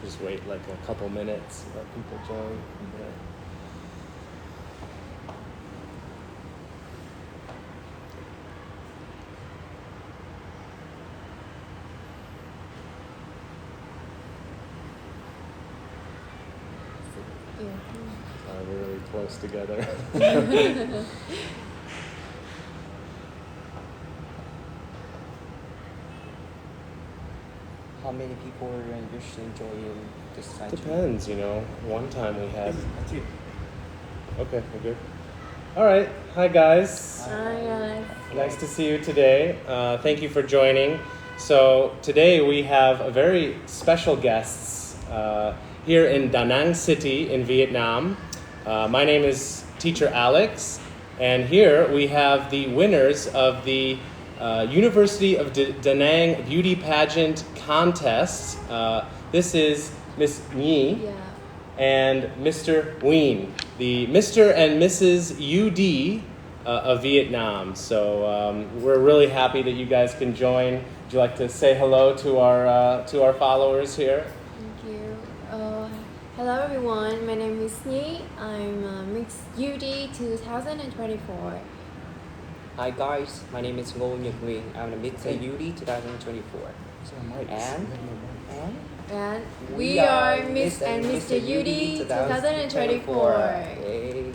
Just wait like a couple minutes, let people join. Yeah. We're really close together. How many people usually join this site? Depends, One time we had. Okay, we're good. All right. Hi, guys. Hi, guys. Nice to see you today. Thank you for joining. So today we have a very special guests here in Da Nang City in Vietnam. My name is Teacher Alex, and here we have the winners of the University of Da Nang Beauty Pageant Contest. This is Miss Nhi and Mr. Nguyen, the Mr. and Mrs. UD of Vietnam. So we're really happy that you guys can join. Would you like to say hello to our followers here? Thank you. Hello, everyone. My name is Nhi. I'm Mix UD 2024. Hi guys, my name is Ngô Nhật Nguyen. I'm a Ms UD 2024. And we are Miss and Mr. UD 2024. Yay.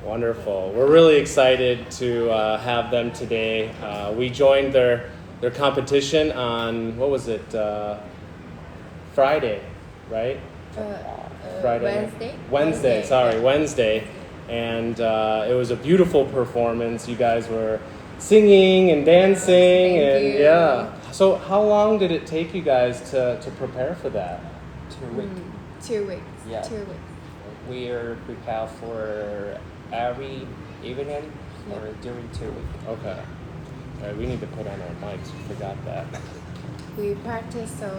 Wonderful. We're really excited to have them today. We joined their competition on, what was it, Friday, right? Friday. Wednesday. And it was a beautiful performance. You guys were singing and dancing. Thank you. Yeah. So how long did it take you guys to prepare for that? 2 weeks. 2 weeks. Yeah. 2 weeks. We're prepared for every evening or during 2 weeks. Okay. All right, we need to put on our mics. We forgot that. We practice so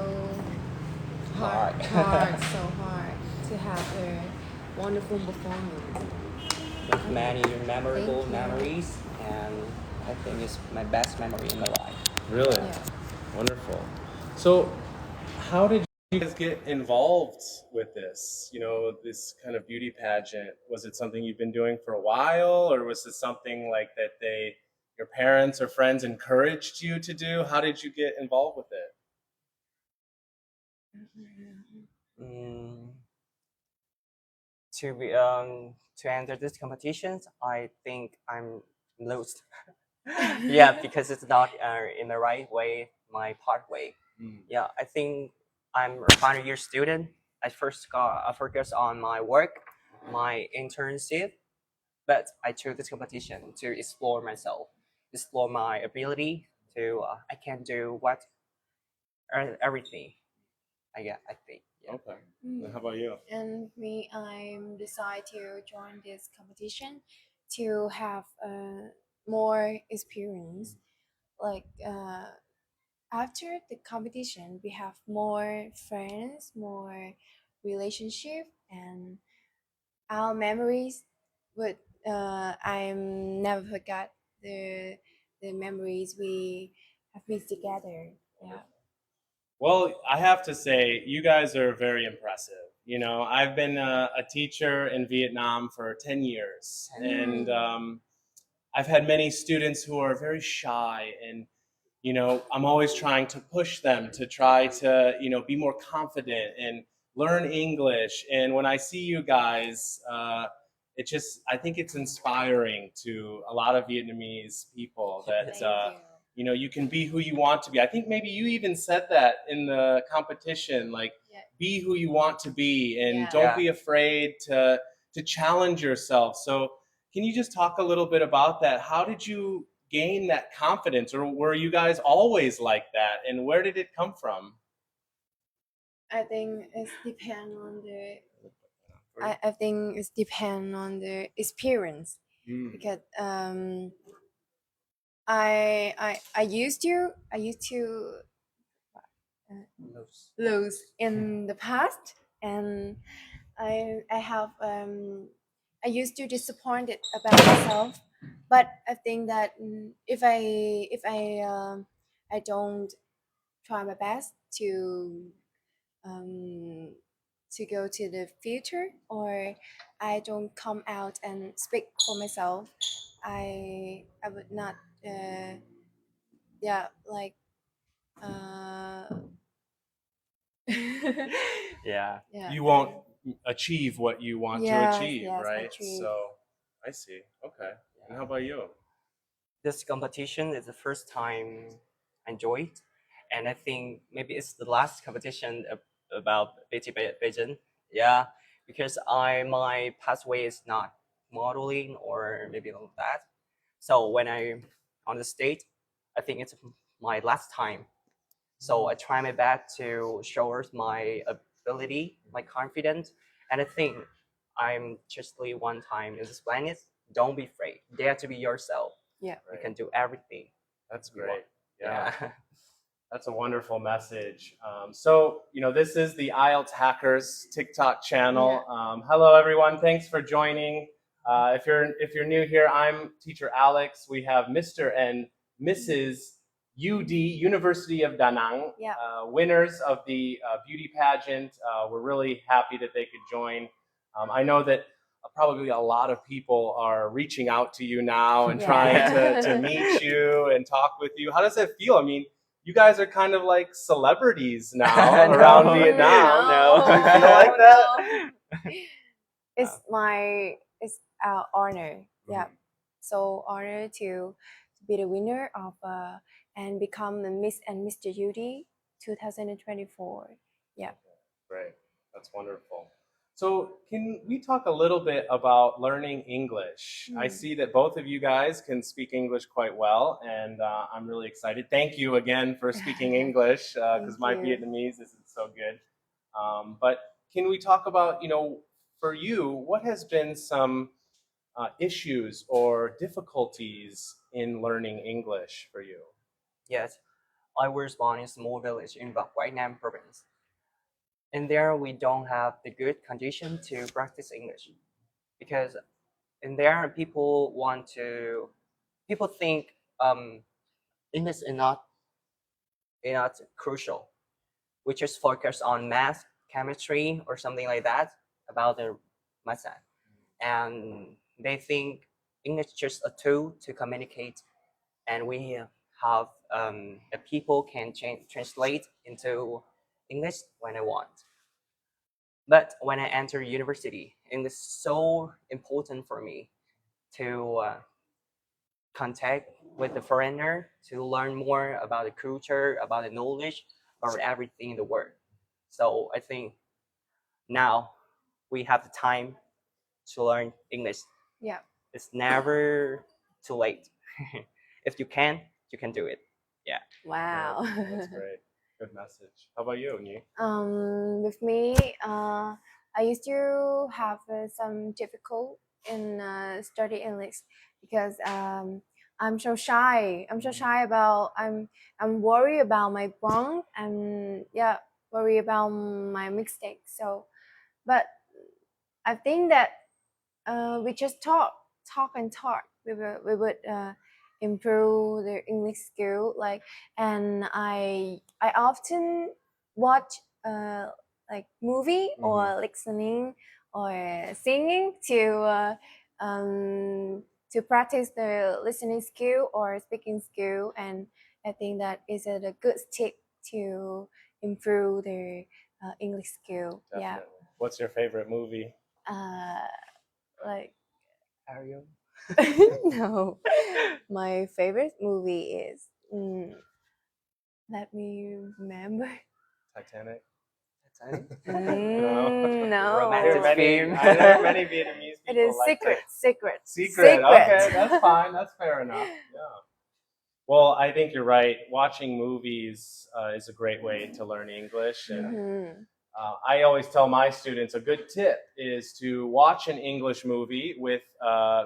hard so hard to have a wonderful performance. With many memorable Thank you. memories, and I think it's my best memory in my life. Really? Yeah. Wonderful. So how did you guys get involved with this? This kind of beauty pageant. Was it something you've been doing for a while, or was it something like that your parents or friends encouraged you to do? How did you get involved with it? To enter this competition, I think I'm lost. Yeah, because it's not in the right way, my pathway. Yeah, I think I'm a final year student. I first got focus on my work, my internship, but I chose this competition to explore myself, explore my ability to I can do everything. I think. Yeah. Okay. And how about you? And me, I'm decided to join this competition to have more experience. Like after the competition, we have more friends, more relationship, and our memories. But I'm never forgot the memories we have made together. Yeah. Well, I have to say, you guys are very impressive. I've been a teacher in Vietnam for 10 years, and I've had many students who are very shy, and I'm always trying to push them to try to be more confident and learn English. And when I see you guys, I think it's inspiring to a lot of Vietnamese people that you can be who you want to be. I think maybe you even said that in the competition, like be who you want to be, and don't be afraid to challenge yourself. So can you just talk a little bit about that? How did you gain that confidence, or were you guys always like that, and where did it come from? I think it's depend on the. I think it's depend on the experience because I used to lose in the past, and I have I used to disappointed about myself, but I think that if I don't try my best to to go to the future, or I don't come out and speak for myself, I would not yeah, like Yeah. yeah, You won't achieve what you want to yes, achieve, yes, right? achieve. So I see. Okay. And how about you? This competition is the first time I enjoyed, and I think maybe it's the last competition about Beijing. Yeah, because my pathway is not modeling or maybe like that. So when I on the stage, I think it's my last time. So I try my best to show her my ability, my confidence, and I think I'm justly one time in this planet. Don't be afraid. Dare to be yourself. Yeah. You can do everything. That's you want. great. Yeah. Yeah. That's a wonderful message. So, this is the IELTS Hackers TikTok channel. Hello, everyone. Thanks for joining. If you're new here, I'm teacher Alex. We have Mr. and Mrs. UD, University of Da Nang, Yeah. winners of the beauty pageant. We're really happy that they could join. I know that probably a lot of people are reaching out to you now and Yeah. trying to meet you and talk with you. How does that feel? I mean, you guys are kind of like celebrities now around No. Vietnam. No. Do you feel like that? No. It's our honor. Yeah. So honored to be the winner of and become the Miss and Mr. UD 2024. Yeah. Great. That's wonderful. So can we talk a little bit about learning English? I see that both of you guys can speak English quite well, and I'm really excited. Thank you again for speaking English, because my you. Vietnamese isn't so good. But can we talk about, for you, what has been some issues or difficulties in learning English for you? Yes, I was born in a small village in Vietnam province. And there we don't have the good condition to practice English because in there people think English is not crucial. We just focus on math, chemistry, or something like that about the math, and they think English is just a tool to communicate, and we have the people can translate into English when I want. But when I enter university, English is so important for me to contact with the foreigner, to learn more about the culture, about the knowledge, about everything in the world. So I think now we have the time to learn English. Yeah. It's never too late. If you can do it. Yeah. Wow. That's great. Good message. How about you, Nhi? With me, I used to have some difficult in study English because I'm so shy. I'm so shy about I'm worried about my wrong and worry about my mistakes. So, but I think that we just talk and talk. We would improve their English skill. And I often watch like movie or listening or singing to practice the listening skill or speaking skill. And I think that is a good tip to improve their English skill. Definitely. What's your favorite movie? Like Ariel? no, my favorite movie is let me remember. Titanic? No. Romantic film. I hear many Vietnamese people It is like Secret. Secret. Okay, that's fine. That's fair enough. Yeah. Well, I think you're right. Watching movies is a great way to learn English. And I always tell my students a good tip is to watch an English movie with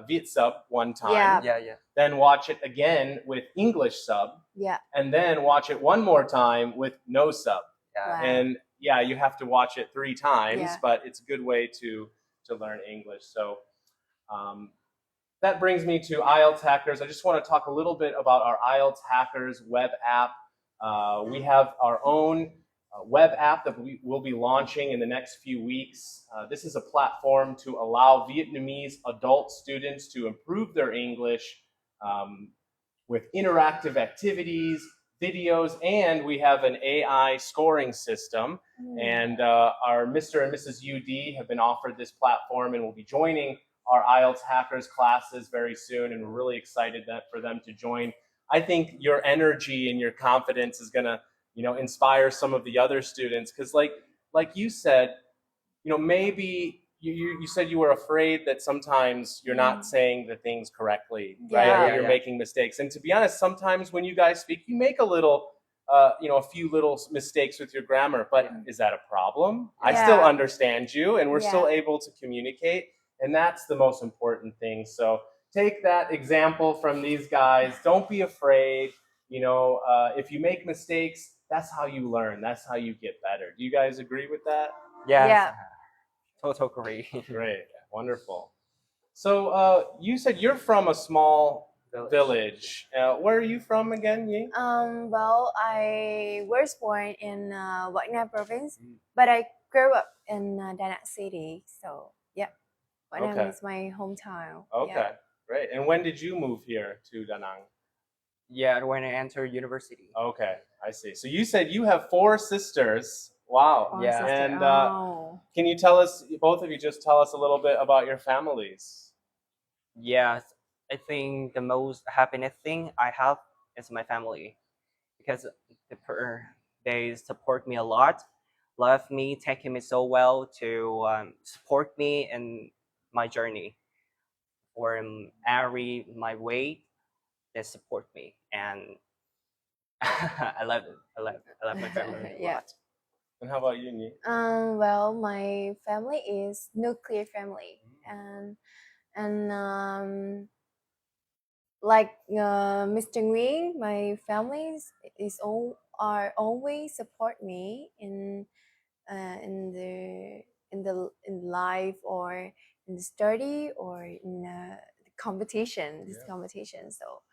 Viet sub one time. Yeah. Then watch it again with English sub. Yeah. And then watch it one more time with no sub. Yeah. Wow. And you have to watch it 3 times, Yeah. but it's a good way to learn English. So that brings me to IELTS Hackers. I just want to talk a little bit about our IELTS Hackers web app. We have our own web app that we will be launching in the next few weeks. This is a platform to allow Vietnamese adult students to improve their English with interactive activities, videos, and we have an AI scoring system. And our Mr. and Mrs. UD have been offered this platform and will be joining our IELTS Hackers classes very soon, and we're really excited for them to join. I think your energy and your confidence is going to, inspire some of the other students, because like you said, maybe you said you were afraid that sometimes you're not saying the things correctly, right? Yeah. Or you're making mistakes. And to be honest, sometimes when you guys speak, you make a few little mistakes with your grammar, but is that a problem? I still Yeah. understand you, and we're still able to communicate, and that's the most important thing. So take that example from these guys. Don't be afraid. If you make mistakes, that's how you learn. That's how you get better. Do you guys agree with that? Yes. Yeah. Total agree. Great, wonderful. So you said you're from a small village. Where are you from again, Ying? Well, I was born in Quảng Nam province, but I grew up in Đà Nẵng city. So yeah, Quảng Nam Okay. is my hometown. Okay, Yeah. great. And when did you move here to Da Nang? Yeah, when I entered university. Okay, I see. So you said you have 4 sisters. Wow. One Yeah. sister. And Oh. can you tell us, both of you, just tell us a little bit about your families? Yes, I think the most happiness thing I have is my family, because they support me a lot, love me, taking me so well to support me in my journey, or in every my way. They support me, and I love it. I love my family a Yeah. lot. And how about you, Nhi? Well, my family is nuclear family, and like Mr. Nguyen, my families are always support me in in life, or in the study, or in the competition. This competition. So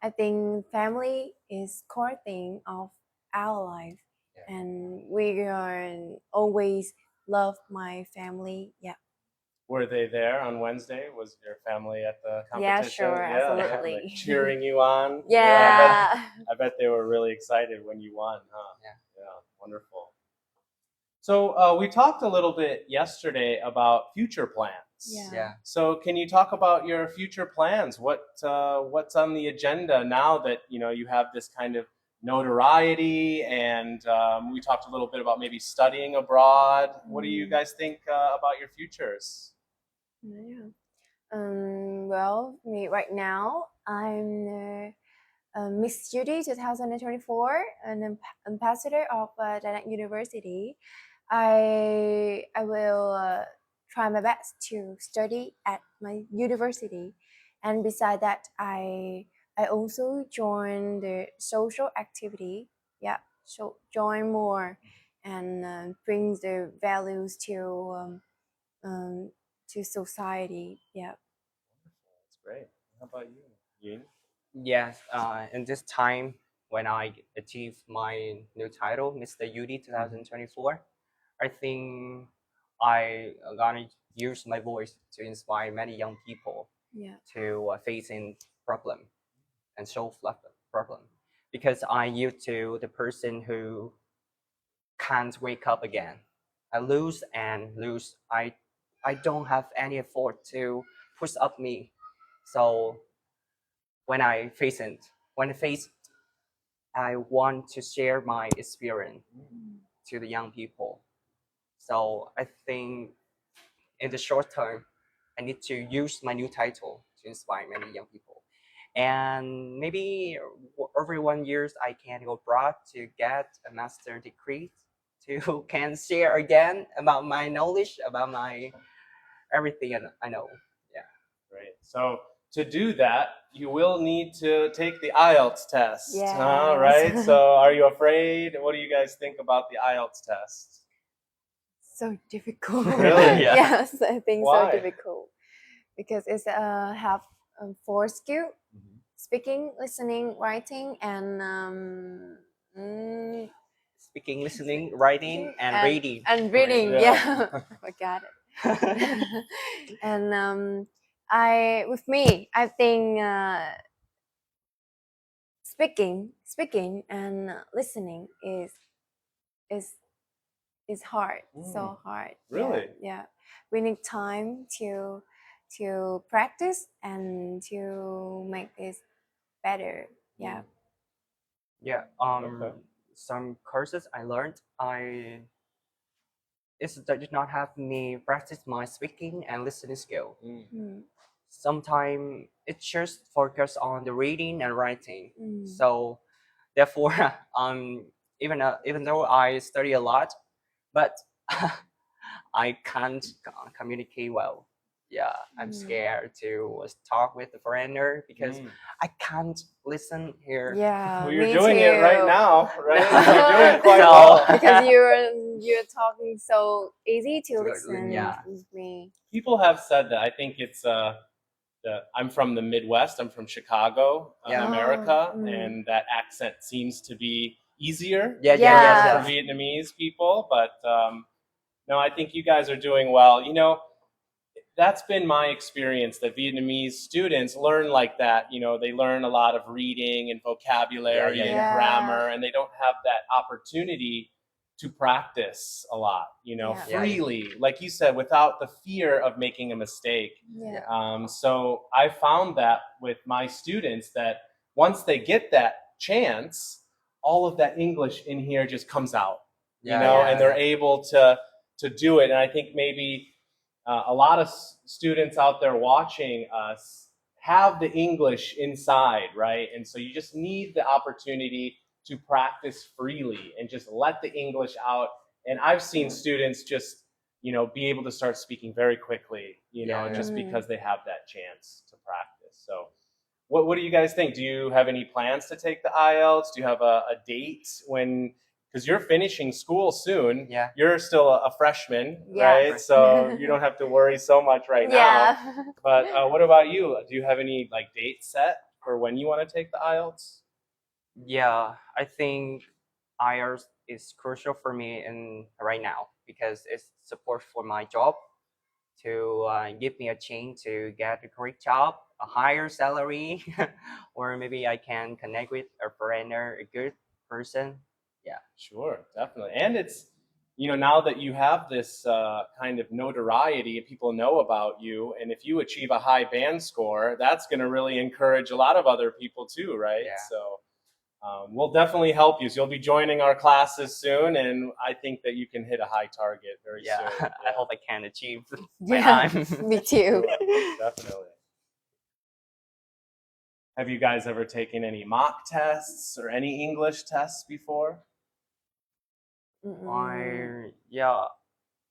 I think family is core thing of our life, and we are always love my family. Yeah. Were they there on Wednesday? Was your family at the Yeah, competition? sure, absolutely. Like cheering you on? Yeah. I bet they were really excited when you won, huh? Yeah. Wonderful. So we talked a little bit yesterday about future plans. Yeah. So can you talk about your future plans? What's on the agenda now that you have this kind of notoriety, and we talked a little bit about maybe studying abroad. What do you guys think about your futures? Yeah. Well, me right now, I'm Miss Judy 2024, an ambassador of Đà Nẵng University. I will try my best to study at my university, and beside that, I also join the social activity. Yeah, so join more, and bring the values to society. Yeah. That's great. How about you, Yin? Yes, in this time when I achieved my new title, Mr. UD 2024, I think I gonna use my voice to inspire many young people Yeah. to facing problem and solve problem, because I used to the person who can't wake up again. I lose and lose. I don't have any effort to push up me. So when I face it, I want to share my experience to the young people. So I think in the short term, I need to use my new title to inspire many young people. And maybe every 1 year I can go abroad to get a master degree to can share again about my knowledge, about my everything I know. Yeah. Great. So to do that, you will need to take the IELTS test. Yes. Right? So are you afraid? What do you guys think about the IELTS test? So difficult. Really? Yeah. Yes, I think Why? so difficult, because it's have 4 skill: speaking, listening, writing, and speaking, listening, writing, and reading. And reading, Yeah. yeah. I got it. And with me, I think speaking and listening is hard, so hard. Really? Yeah. We need time to practice and to make this better. Yeah. Yeah. Okay. Some courses I learned, that did not have me practice my speaking and listening skill. Mm. Sometimes it just focus on the reading and writing. Mm. So therefore, even though I study a lot, but I can't communicate well. Yeah, I'm scared to talk with a foreigner because I can't listen here. Yeah. Well, you're me doing too. it right now, right? No. You're doing quite No. well. Because you're talking so easy to listen Yeah. with me. People have said that. I think it's I'm from the Midwest. I'm from Chicago, Yeah. America, Oh, and that accent seems to be easier Yeah. for Vietnamese people. But no, I think you guys are doing well. You know, that's been my experience, that Vietnamese students learn like that. You know, they learn a lot of reading and vocabulary Yeah. and grammar, and they don't have that opportunity to practice a lot, you know, Yeah. freely, like you said, without the fear of making a mistake. Yeah. So I found that with my students, that once they get that chance, all of that English in here just comes out, you know, and they're able to do it. And I think maybe a lot of students out there watching us have the English inside, right? And so you just need the opportunity to practice freely and just let the English out. And I've seen students just, you know, be able to start speaking very quickly, you know, just because they have that chance to practice. So what do you guys think? Do you have any plans to take the IELTS? Do you have a date when, because you're finishing school soon. Yeah. You're still a freshman, Yeah. right? So you don't have to worry so much right now. Yeah. But what about you? Do you have any like date set for when you want to take the IELTS? Yeah, I think IELTS is crucial for me in right now because it's support for my job to give me a chance to get a great job, a higher salary, or maybe I can connect with a foreigner, a good person. Yeah. Sure, definitely. And it's, you know, now that you have this kind of notoriety, people know about you, and if you achieve a high band score, that's going to really encourage a lot of other people too, right? Yeah. So we'll definitely help you. So you'll be joining our classes soon, and I think that you can hit a high target very soon. I hope I can achieve my Yeah. time. Me too. Sure, definitely. Have you guys ever taken any mock tests or any English tests before?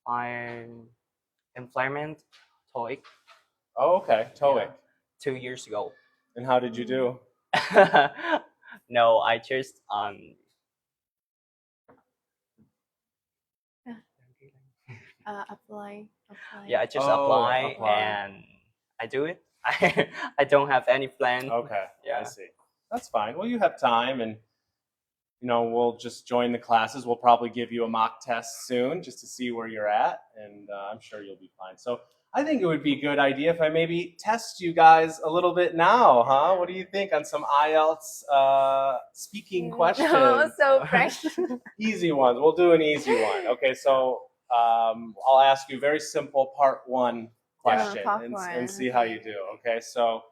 I implement TOEIC. Oh, okay, TOEIC. 2 years ago. And how did you do? No, I just Apply. yeah, I just apply. and I do it. I don't have any plan. Okay, Yeah. I see. That's fine. Well, you have time, and you know, we'll just join the classes. We'll probably give you a mock test soon just to see where you're at, and I'm sure you'll be fine. So I think it would be a good idea if I maybe test you guys a little bit now, huh? What do you think on some IELTS speaking questions? No, so fresh. Easy ones. We'll do an easy one. Okay, so I'll ask you a very simple part one question part and one. see how you do. Okay, so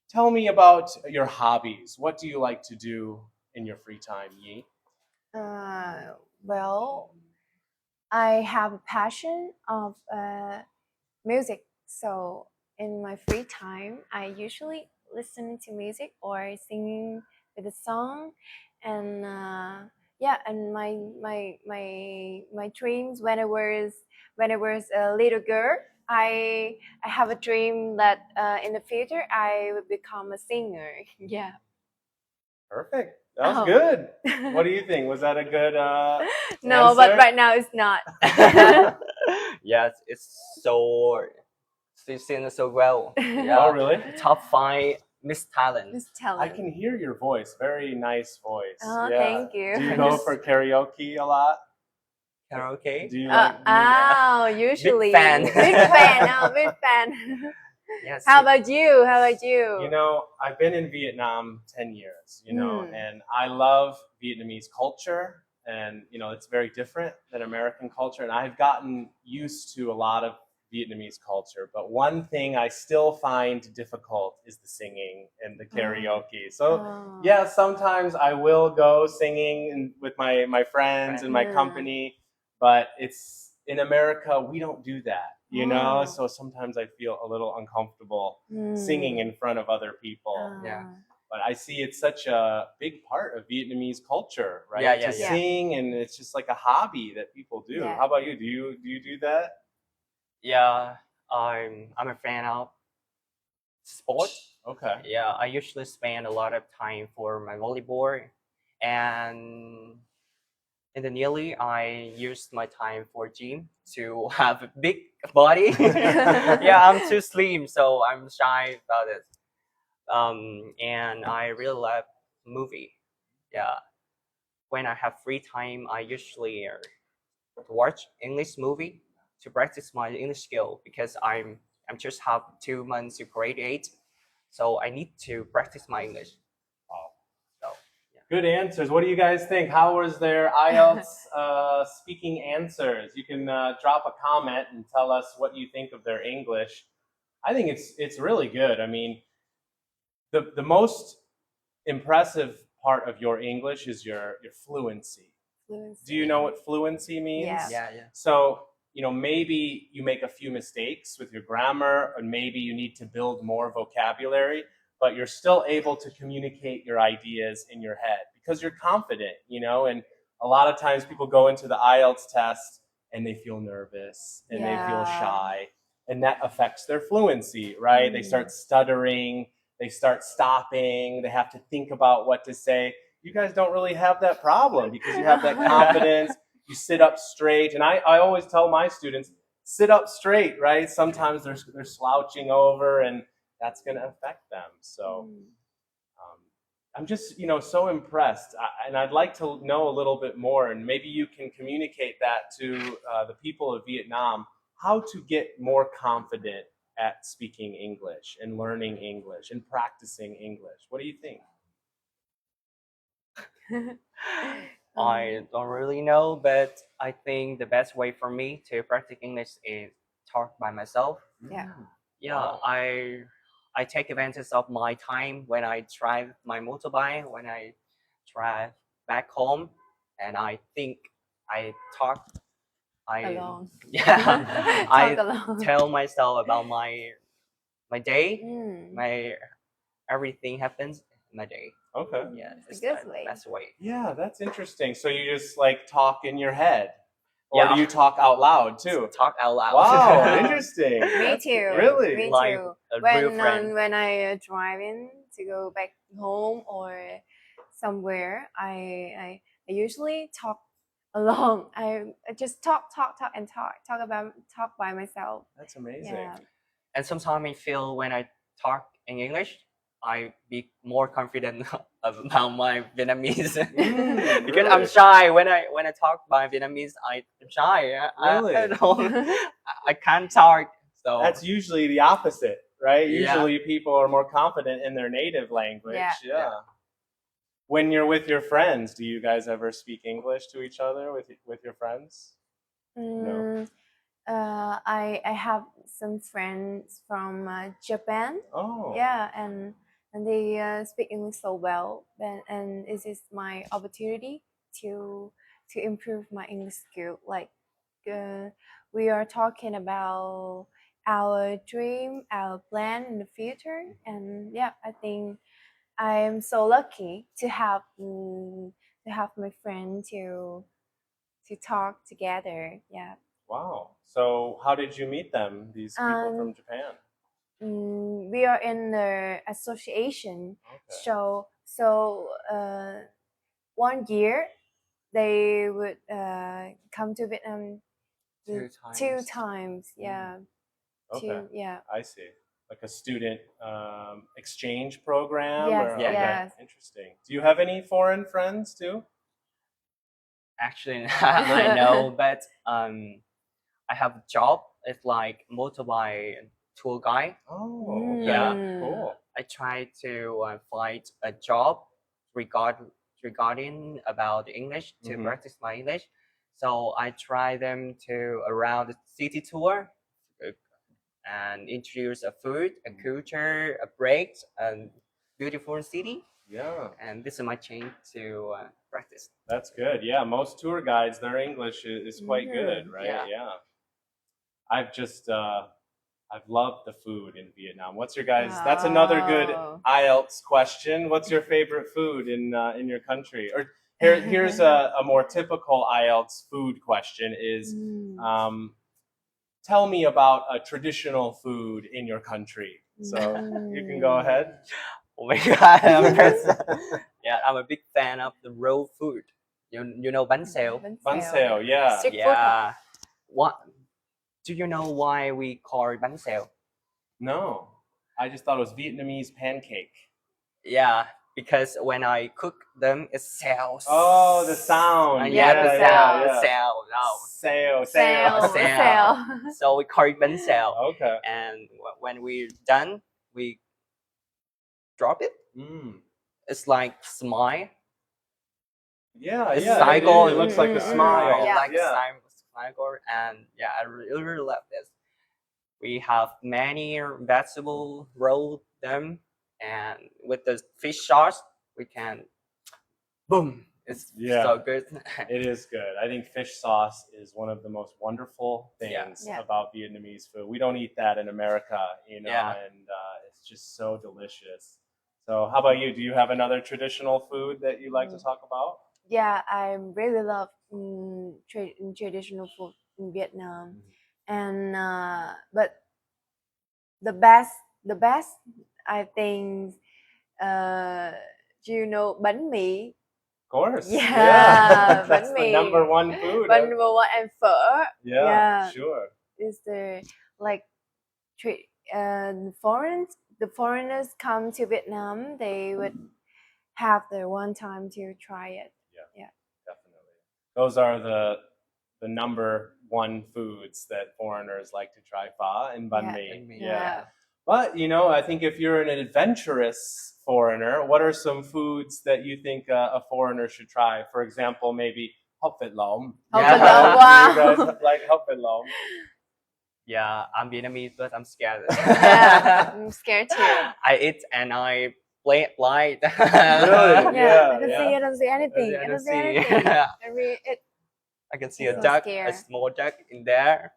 tell me about your hobbies. What do you like to do in your free time, Yi? Well, I have a passion of music. So in my free time, I usually listen to music or singing with a song, and yeah, and my dreams when I was a little girl, I have a dream that in the future I would become a singer. Yeah. Perfect. That was good. What do you think? Was that a good No, answer? but right now it's not. Yes, it's so seen so well. Yeah. Oh, really? Top 5 Miss Talent. Miss I Talent. can hear your voice. Very nice voice. Oh, yeah. thank you. Do you go for karaoke a lot? Karaoke. Do you like? Usually. fan. Big fan. Oh, big fan. Yes. How about you? How about you? You know, I've been in Vietnam 10 years, you know, Mm. and I love Vietnamese culture. And, you know, it's very different than American culture. And I've gotten used to a lot of Vietnamese culture. But one thing I still find difficult is the singing and the karaoke. So, Oh. yeah, sometimes I will go singing with my friends and my Yeah. company. But it's in America, we don't do that, you know? Oh. So sometimes I feel a little uncomfortable Mm. singing in front of other people. Yeah. But I see it's such a big part of Vietnamese culture, right? Yeah, yeah, to yeah. sing, and it's just like a hobby that people do. Yeah. How about you? Do you do that? Yeah. I'm a fan of sport. Okay. Yeah, I usually spend a lot of time for my volleyball, and in the nearly I used my time for gym to have a big body. Yeah, I'm too slim, so I'm shy about it. And I really love movie. Yeah, when I have free time, I usually watch English movie to practice my English skill because I'm just have 2 months to graduate, so I need to practice my English. Wow. So Good answers. What do you guys think? How was their IELTS speaking answers? You can drop a comment and tell us what you think of their English. I think it's really good. I mean, the most impressive part of your English is your fluency. Fluency. Do you know what fluency means? Yeah. yeah. So, you know, maybe you make a few mistakes with your grammar, or maybe you need to build more vocabulary, but you're still able to communicate your ideas in your head because you're confident, you know, and a lot of times people go into the IELTS test and they feel nervous and they feel Yeah. shy, and that affects their fluency, right? They start stuttering, they start stopping, they have to think about what to say. You guys don't really have that problem because you have that confidence. You sit up straight, and I always tell my students, sit up straight, right? Sometimes they're slouching over, and that's going to affect them. So I'm just, you know, so impressed, and I'd like to know a little bit more, and maybe you can communicate that to the people of Vietnam, how to get more confident at speaking English and learning English and practicing English. What do you think? I don't really know, but I think the best way for me to practice English is talk by myself. Yeah. Yeah, Wow. I take advantage of my time when I drive my motorbike, when I drive back home, and I think I talk. Alone. Yeah, Talk I alone. tell myself about my day, Mm. my everything happens in my day. Okay. Yeah, It's it's a good the way. best way. Yeah, that's interesting. So you just like talk in your head, or Yeah. do you talk out loud too? Talk out loud. Wow, interesting. Me That's too. Really? Me Like too. a real friend. When I driving to go back home or somewhere, I usually talk alone. I just talk and talk by myself. That's amazing. Yeah. And sometimes I feel when I talk in English, I be more confident about my Vietnamese because I'm really? shy when I talk by Vietnamese. I'm shy. Really? I don't. I can't talk. So That's usually the opposite, right? Yeah. Usually people are more confident in their native language. Yeah. Yeah. When you're with your friends, do you guys ever speak English to each other with your friends? No. I have some friends from Japan. Oh. Yeah, and they speak English so well, and this is my opportunity to improve my English skill. Like we are talking about our dream, our plan in the future, and yeah, I think I am so lucky to have my friend to talk together. Yeah. Wow. So how did you meet them, these people from Japan? We are in the association. Okay. So 1 year they would come to Vietnam two times. 2 times. Yeah. Okay. Two. Yeah. I see. like a student exchange program? Yes, Or, Yeah. okay, yes. interesting. Do you have any foreign friends too? Actually, I know, but I have a job. It's like motorbike tour guide. Oh, okay. Yeah. Cool. I try to find a job regarding about English to Mhm. practice my English. So I try them to around the city tour and introduce a food, a culture, a break, and beautiful city. Yeah, And this is my chance to practice. that's good. Yeah, most tour guides, their English is quite good, Mhm. right? Yeah. I've just I've loved the food in Vietnam. What's your guys? That's another good Oh. IELTS question. What's your favorite food in your country? Or here's a more typical IELTS food question: is tell me about a traditional food in your country. So you can go ahead. Oh my god, I'm a big fan of the raw food. You know bánh xèo? Bánh xèo, yeah. Street food. Yeah. What? Do you know why we call it bánh xèo? No, I just thought it was Vietnamese pancake. Yeah, because when I cook them, it sells. Oh, the sound. Yeah, the sound. yeah. The sound. Sail. Sale. So we call it bánh xèo. Okay. And when we're done, we drop it. It's like smile. Yeah, It's yeah. cycle. It looks like a smile. Yeah. Like a cycle, and yeah, I really love this. We have many vegetable roll them, and with the fish sauce, we can boom. It's so good. It is good. I think fish sauce is one of the most wonderful things Yeah. about Vietnamese food. We don't eat that in America, you know, Yeah. and it's just so delicious. So how about you? Do you have another traditional food that you like to talk about? Yeah, I really love traditional food in Vietnam, and but the best I think, do you know bánh mì? Of course. Yeah, That's bánh the mì. number one food. Number one, and phở. Yeah, sure. Is the like the foreigners come to Vietnam, they would have their one time to try it. Yeah. Definitely. Those are the number one foods that foreigners like to try, pho and banh mi. Yeah. But, you know, I think if you're an adventurous foreigner, what are some foods that you think a foreigner should try? For example, maybe hop vịt lộn. Hop Yeah. vịt lộn, wow. You guys like hop vịt lộn? Yeah, I'm Vietnamese, but I'm scared. Yeah, I'm scared too. I eat and I play it blind. Really? Yeah, I yeah. don't see anything. I I don't don't see see. anything. I can see I'm a so duck, scared. a small duck in there.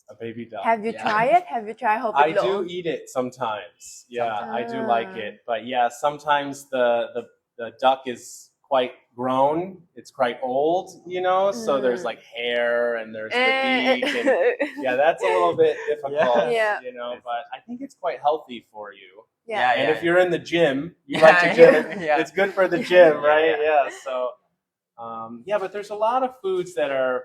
A baby duck. Have you tried it? Have you tried hop I vịt do lộn? eat it sometimes. Yeah, I do like it. But yeah, sometimes the duck is quite grown. It's quite old, you know, so there's like hair and there's the beak. And, yeah, that's a little bit difficult, Yeah. you know, but I think it's quite healthy for you. Yeah. And if you're in the gym, you Yeah, like to gym, yeah. it's good for the gym, right? Yeah. So, yeah, but there's a lot of foods that are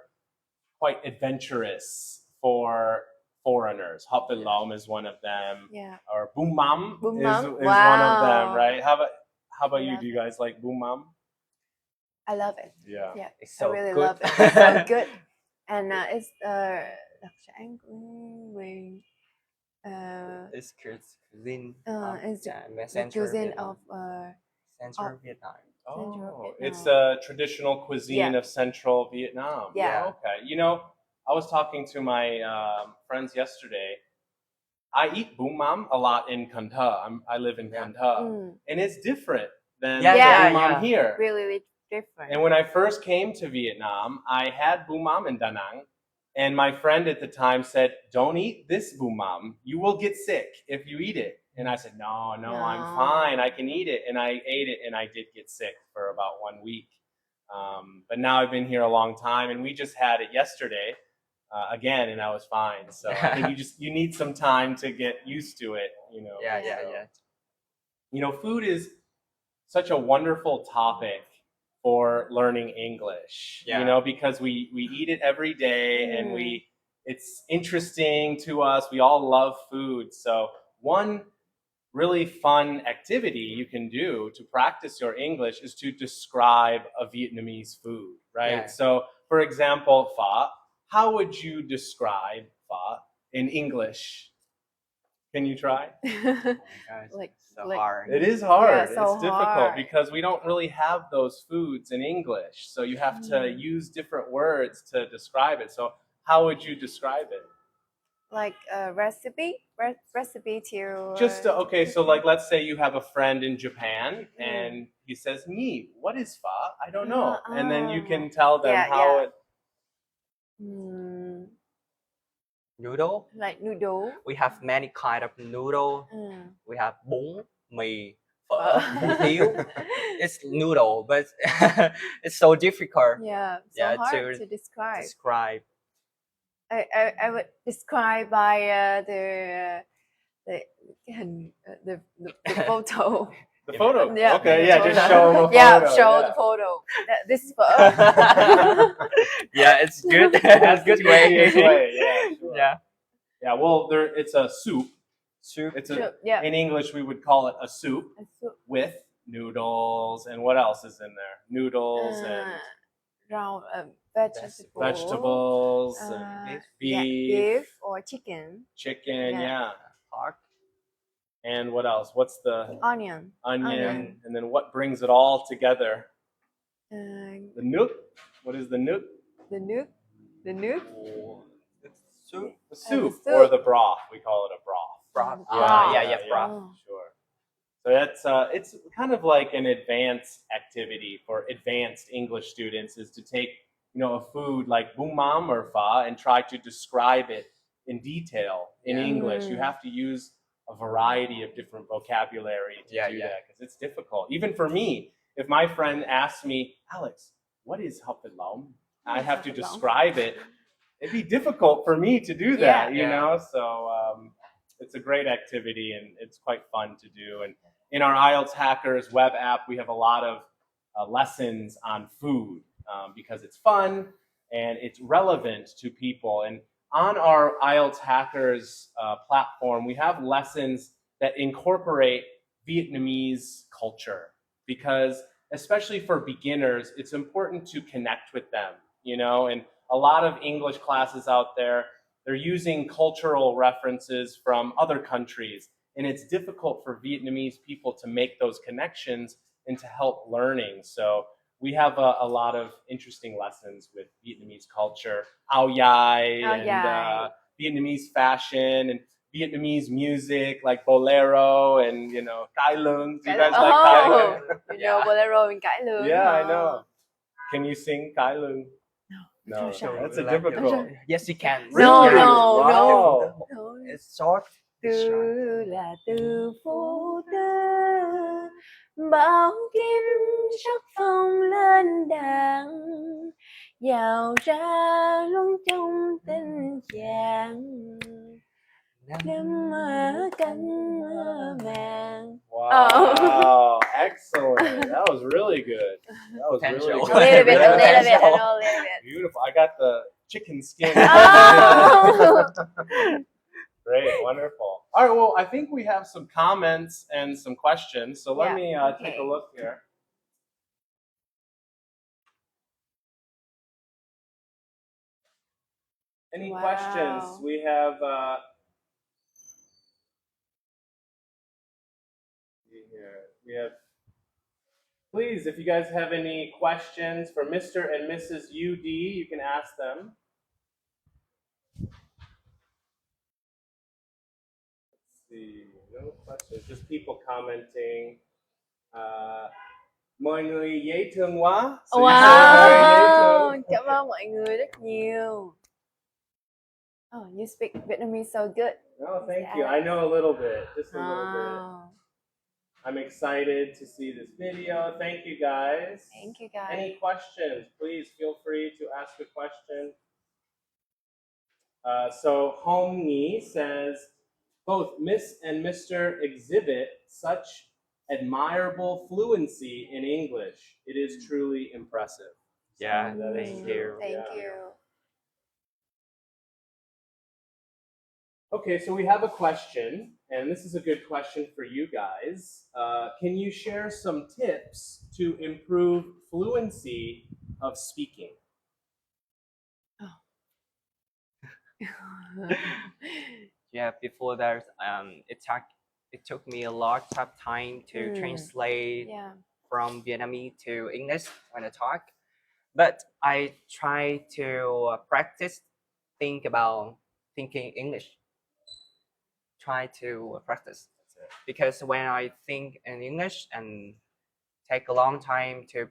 quite adventurous for foreigners. Hop vịt lộn is one of them. Yeah. Or boom mam Boom is mam? one of them, Wow. right? How about I you? love Do you guys like boom mam? I love it. Yeah. Yeah, It's I so really good. love it. It's so good. And it's đặc sản của we It's cuisine. it's the Central cuisine Vietnam. of Central Vietnam. Oh, Vietnam. it's a traditional cuisine Yeah. of Central Vietnam. Yeah. Okay. You know, I was talking to my friends yesterday. I eat boom mam a lot in Cần Thơ. I live in Cần Thơ, and it's different than the boom mam here. Really different. And when I first came to Vietnam, I had boom mam in Đà Nẵng, and my friend at the time said, "Don't eat this boom mam. You will get sick if you eat it." And I said, no, I'm fine. I can eat it. And I ate it, and I did get sick for about 1 week. But now I've been here a long time, and we just had it yesterday again, and I was fine. So I think you need some time to get used to it. You know. Yeah. You know, food is such a wonderful topic for learning English. Yeah. You know, because we eat it every day, and it's interesting to us. We all love food, so one really fun activity you can do to practice your English is to describe a Vietnamese food, right? Yeah. So, for example, pho, how would you describe pho in English? Can you try? Guys, Like- so like- hard. It is hard. Yeah, It's so difficult hard. because we don't really have those foods in English. So you have to use different words to describe it. So how would you describe it? Like a recipe to Just okay, so like let's say you have a friend in Japan and he says, "Me, what is pho? I don't know." And then you can tell them Yeah, how yeah. it Noodle. like noodle. We have many kind of noodle. We have bún, mì, phở, Phở. hủ tiếu. It's noodle, but it's so difficult. Yeah, so Yeah, hard to to describe. describe. I would describe by the hình the photo. the photo. Yeah, Okay, the yeah, photo. just show them a photo. Yeah, show yeah. the photo. This is pho. Yeah, it's good. That's good the way. easiest way. Yeah, sure. Yeah. Yeah, well, it's a soup. Soup. It's Soup, yeah. in English we would call it a soup A soup. with noodles and what else is in there? Noodles and Rau, vegetables and yeah, beef, beef or chicken. chicken, yeah. Pork. And what else? What's the Onion. onion? And then what brings it all together? The nook. What is the nook? The nước. The nước. It's soup. The soup soup. or the broth. We call it a broth. Broth. Ah, yeah, broth. Oh. Sure. So that's it's kind of like an advanced activity for advanced English students is to take a food like bún mắm or pho and try to describe it in detail in English. You have to use a variety of different vocabulary to do that because it's difficult. Even for me, if my friend asks me, Alex, what is hop vịt lộn? I have to describe it. It'd be difficult for me to do that, you know. So it's a great activity and it's quite fun to do. And in our IELTS Hackers web app, we have a lot of lessons on food because it's fun and it's relevant to people. And on our IELTS Hackers platform, we have lessons that incorporate Vietnamese culture because especially for beginners, it's important to connect with them, and a lot of English classes out there, they're using cultural references from other countries, and it's difficult for Vietnamese people to make those connections and to help learning. So we have a lot of interesting lessons with Vietnamese culture, ao dai, and Vietnamese fashion, and Vietnamese music like bolero and cải lương. Do you guys like cải lương? You know bolero and cải lương. Yeah, I know. Can you sing cải lương? No, that's a difficult. Yes, you can. No. Wow. It's short. Từ là từ phố tơ, bao kim sắc phong lên đàn, vào ra luôn trong tình chàng, đêm ở cánh màng. Wow, excellent. That was really good. That was really Potential. good. A little bit. Yeah. Beautiful. I got the chicken skin. Oh. Great, wonderful. All right, well, I think we have some comments and some questions. So let me take a look here. Any questions? We have please, if you guys have any questions for Mr. and Mrs. UD, you can ask them. Let's see, no questions, just people commenting. Mọi người dễ thương quá. So you said very dễ thương. Cảm ơn mọi người rất nhiều. Oh, you speak Vietnamese so good. No, thank you. I know a little bit, just a little bit. I'm excited to see this video. Thank you guys. Thank you guys. Any questions? Please feel free to ask a question. So Hong Yi says, both Miss and Mr. exhibit such admirable fluency in English. It is truly impressive. Yeah, So that is thank true. you. Thank you. Okay, so we have a question. and this is a good question for you guys. Can you share some tips to improve fluency of speaking? Yeah, before that, it took me a lot of time to translate Yeah. from Vietnamese to English when I talk. But I try to practice, thinking English. Try to practice because when I think in English and take a long time to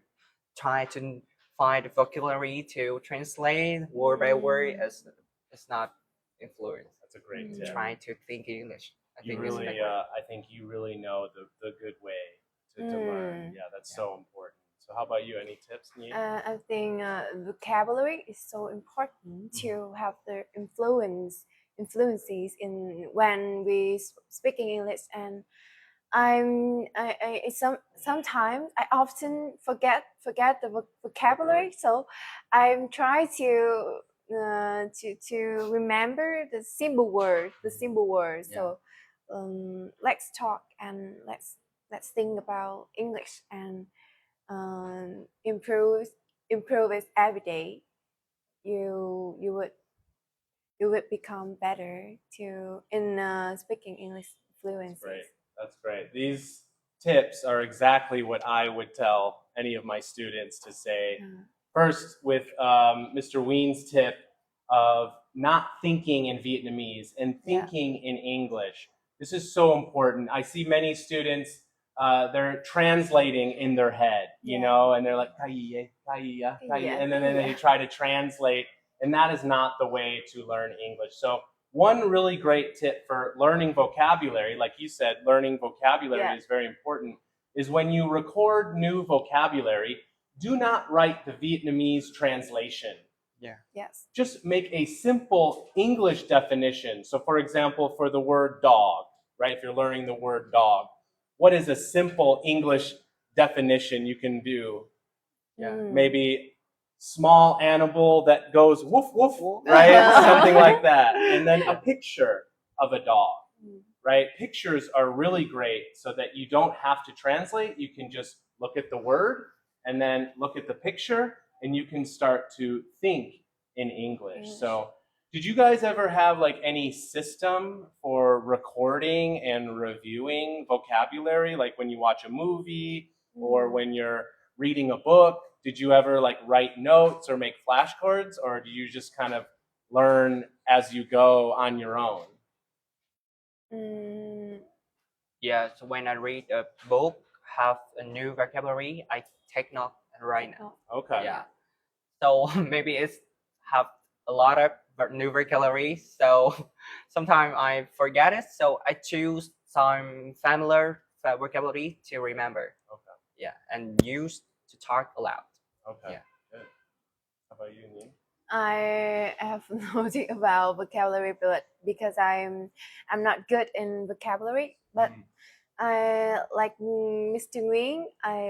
try to find vocabulary to translate word by word, it's not influence. That's a great tip. Try to think English. I You think really, it's better. I think you really know the good way to learn. Yeah, that's so important. So how about you? Any tips, Nhi? I think vocabulary is so important to have the influences in when we speaking English, and sometimes I often forget the vocabulary, so I'm trying to remember the simple words. Yeah. So let's talk and let's think about English and improve it every day. You would become better to in speaking English fluency. Great. That's great. These tips are exactly what I would tell any of my students to say. First, with Mr. Ween's tip of not thinking in Vietnamese and thinking in English. This is so important. I see many students, they're translating in their head, you know, and they're like, and then they try to translate, and that is not the way to learn English. So one really great tip for learning vocabulary, like you said, learning vocabulary is very important, is when you record new vocabulary, do not write the Vietnamese translation. Yeah. Yes. Just make a simple English definition. So for example, for the word dog, right? If you're learning the word dog, what is a simple English definition you can do? Yeah. Maybe small animal that goes woof woof, right? Something like that. And then a picture of a dog, right? Pictures are really great so that you don't have to translate. You can just look at the word and then look at the picture, and you can start to think in English. So did you guys ever have like any system for recording and reviewing vocabulary? Like when you watch a movie or when you're reading a book, did you ever like write notes or make flashcards, or do you just kind of learn as you go on your own? Yeah, so when I read a book, have a new vocabulary, I take note and write it. Okay. Yeah. So maybe it's have a lot of new vocabulary. So sometimes I forget it. So I choose some familiar vocabulary to remember. Okay. Yeah, and use to talk aloud. Okay. Yeah. Good. How about you, Nhi? I have noted about vocabulary, but because I'm not good in vocabulary, but I like Mr. Nguyen.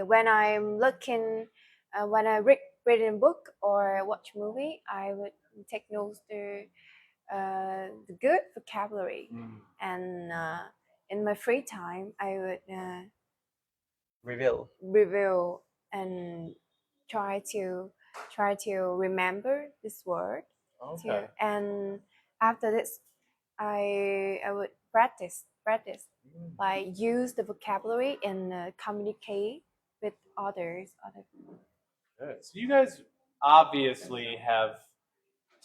When I'm looking, when I read a book or watch movie, I would take notes the good vocabulary, and in my free time, I would review and try to remember this word. Okay. And after this, I would practice by use the vocabulary and communicate with others. Good. So you guys obviously have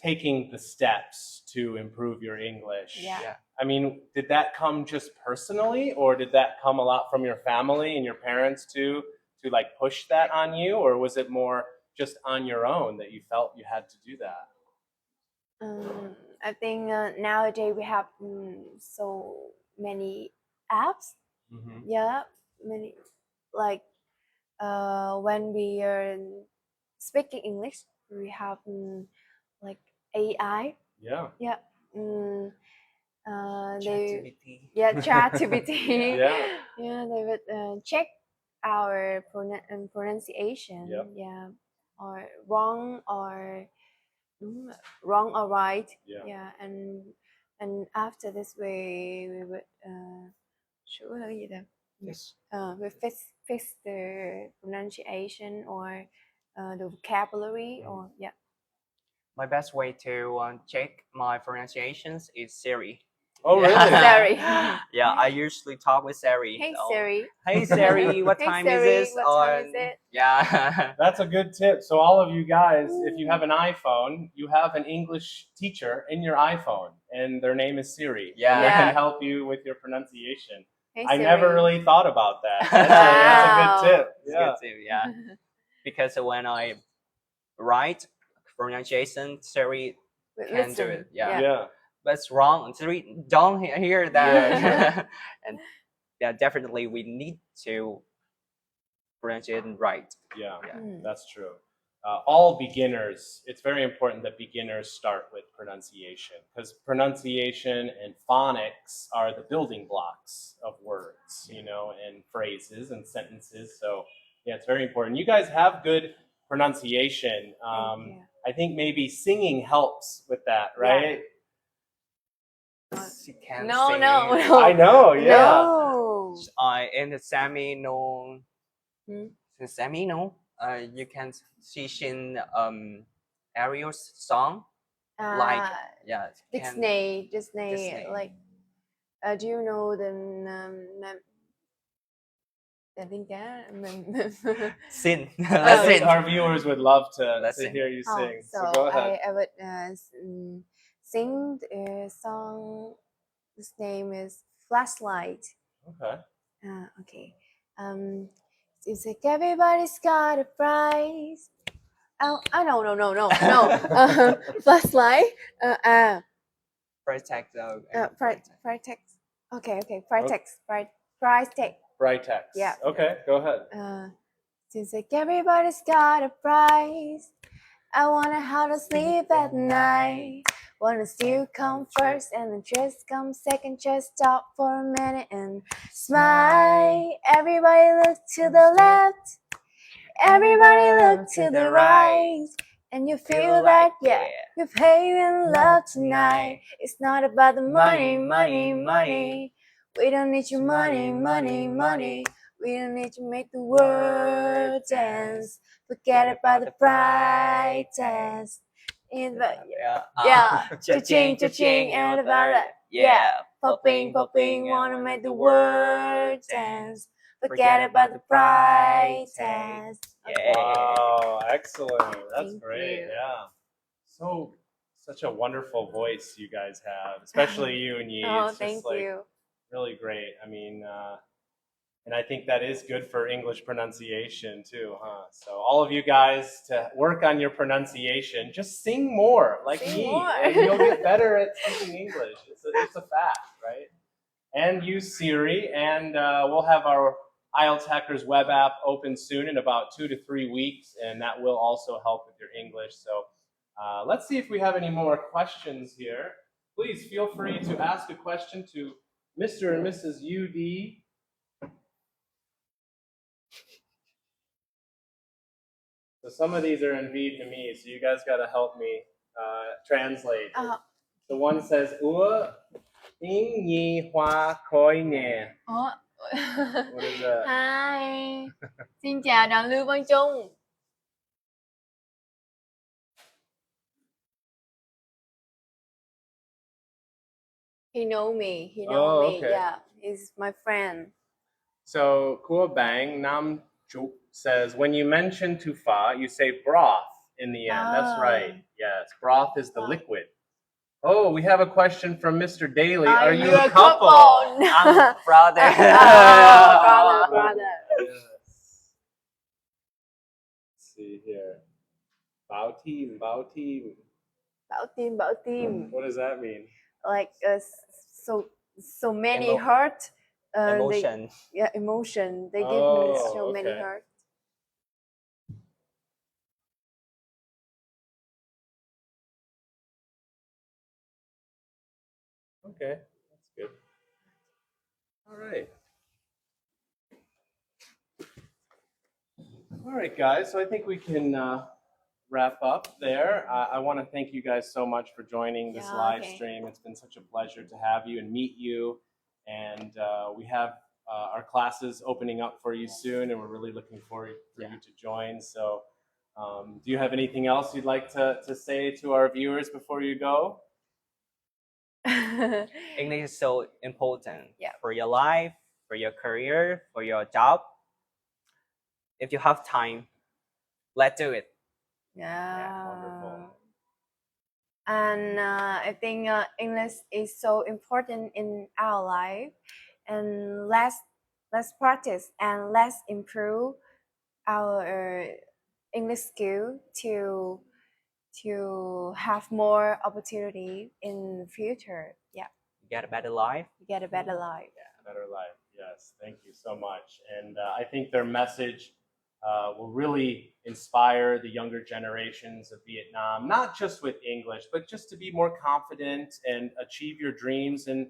taken the steps to improve your English. Yeah. I mean, did that come just personally, or did that come a lot from your family and your parents too, to like push that on you, or was it more just on your own that you felt you had to do that? I think nowadays we have so many apps. Yeah, many like when we are speaking English, we have like AI. Yeah. Yeah. ChatGPT. ChatGPT. Yeah. Yeah, they would check our pronunciation. Yep. Yeah, or wrong or right. Yeah. Yeah, and and after this we would sure là cái gì ta? Yes. We fix the pronunciation or the vocabulary or yeah. My best way to check my pronunciations is Siri. Oh, really? Siri. Yeah, I usually talk with Siri. Hey so, Siri. Hey Siri, what Hey time Siri, is this? what time is it? Yeah. That's a good tip. So all of you guys, if you have an iPhone, you have an English teacher in your iPhone, and their name is Siri. Yeah. And they Yeah. can help you with your pronunciation. Hey I Siri. never really thought about that. That's a good tip. It's Yeah. good too, yeah. Because when I write pronunciation, Siri can do it. Yeah. Yeah. But it's wrong. Siri don't hear that. And yeah, definitely we need to pronounce it right. Yeah. Mm. That's true. All beginners, it's very important that beginners start with pronunciation, because pronunciation and phonics are the building blocks of words, you know, and phrases and sentences. So yeah, it's very important. You guys have good pronunciation. Yeah. I think maybe singing helps with that, right? She can't No, sing. no, no. I know, yeah. No. In the semi-no, Hmm? you can see in Ariel's song. Like, yeah. Disney, Disney. like, do you know the Sing. I Let's think sing. our viewers would love to sing. hear you sing. so So go ahead. I would sing the song. His name is Flashlight. Okay. Okay. Seems like everybody's got a prize. Oh, no. Flashlight. Protect. Pritex. Okay. Price tag. Bright text. Yeah. Okay, go ahead. Seems like everybody's got a prize. I wanna how to sleep at night. Wanna still come first and then just come second. Just stop for a minute and smile. Everybody look to the left. Everybody look to the right. And you feel that, yeah, you're paying love tonight. It's not about the money. We don't need your money. We don't need to make the world dance. Forget about the brightest. Yeah, cha-ching, and about it. Yeah, popping, wanna make the world dance. Forget about the brightest. Wow, excellent. That's Thank great. you. Yeah. Such a wonderful voice you guys have, especially you and Yi. Oh, It's thank just like you. really great. I mean, and I think that is good for English pronunciation too, huh? So all of you guys to work on your pronunciation, just sing more like Sing Yi, more. and you'll get better at speaking English. It's a fact, right? And use Siri, and we'll have our IELTS Hackers web app open soon in about 2 to 3 weeks, and that will also help with your English. So let's see if we have any more questions here. Please feel free to ask a question to Mr. and Mrs. UD. So some of these are in Vietnamese, so you guys got to help me translate. The one says, "Ủa, tiếng Nhi Hoa khói nè." What is that? Hi. Xin chào đoàn Lưu Văn Trung. He know me. Okay. Yeah, he's my friend. So Kua Bang Nam Chuk says, when you mention tufa, you say broth in the end. That's right. Yes, broth is the liquid. Oh, we have a question from Mr. Daly. Are you a couple? I'm brother. Brother. Yes. Let's see here. Bao team. Bảo team. What does that mean? Like so many Emo- hurt. Emotion. Emotion. They give me so many okay. hurt. Okay, that's good. All right. All right, guys. So I think we can wrap up there. I want to thank you guys so much for joining this Yeah, live okay. stream. It's been such a pleasure to have you and meet you. And we have our classes opening up for you soon, and we're really looking forward for you to join. So do you have anything else you'd like to say to our viewers before you go? English is so important Yeah. for your life, for your career, for your job. If you have time, let's do it. Yeah. Wonderful. And I think English is so important in our life, and let's practice and let's improve our English skill to have more opportunity in the future. Yeah, Get a better life. get a better life. Better life. Yes, thank you so much. And I think their message will really inspire the younger generations of Vietnam, not just with English, but just to be more confident and achieve your dreams and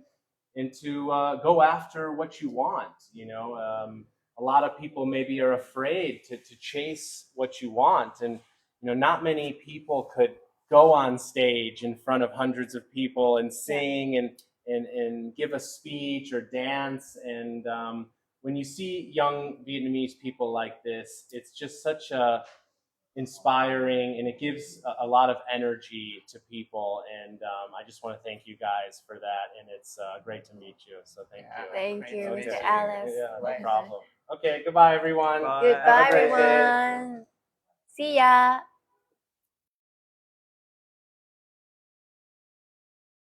to go after what you want. You know, a lot of people maybe are afraid to chase what you want, and you know, not many people could go on stage in front of hundreds of people and sing and give a speech or dance. And when you see young Vietnamese people like this, it's just such a inspiring, and it gives a lot of energy to people. And I just want to thank you guys for that. And it's great to meet you. So thank you. Thank Great you, to meet Mr. you. Alice. Yeah, no problem. Okay, goodbye, everyone. Bye. Goodbye, Have a great day. everyone. See ya.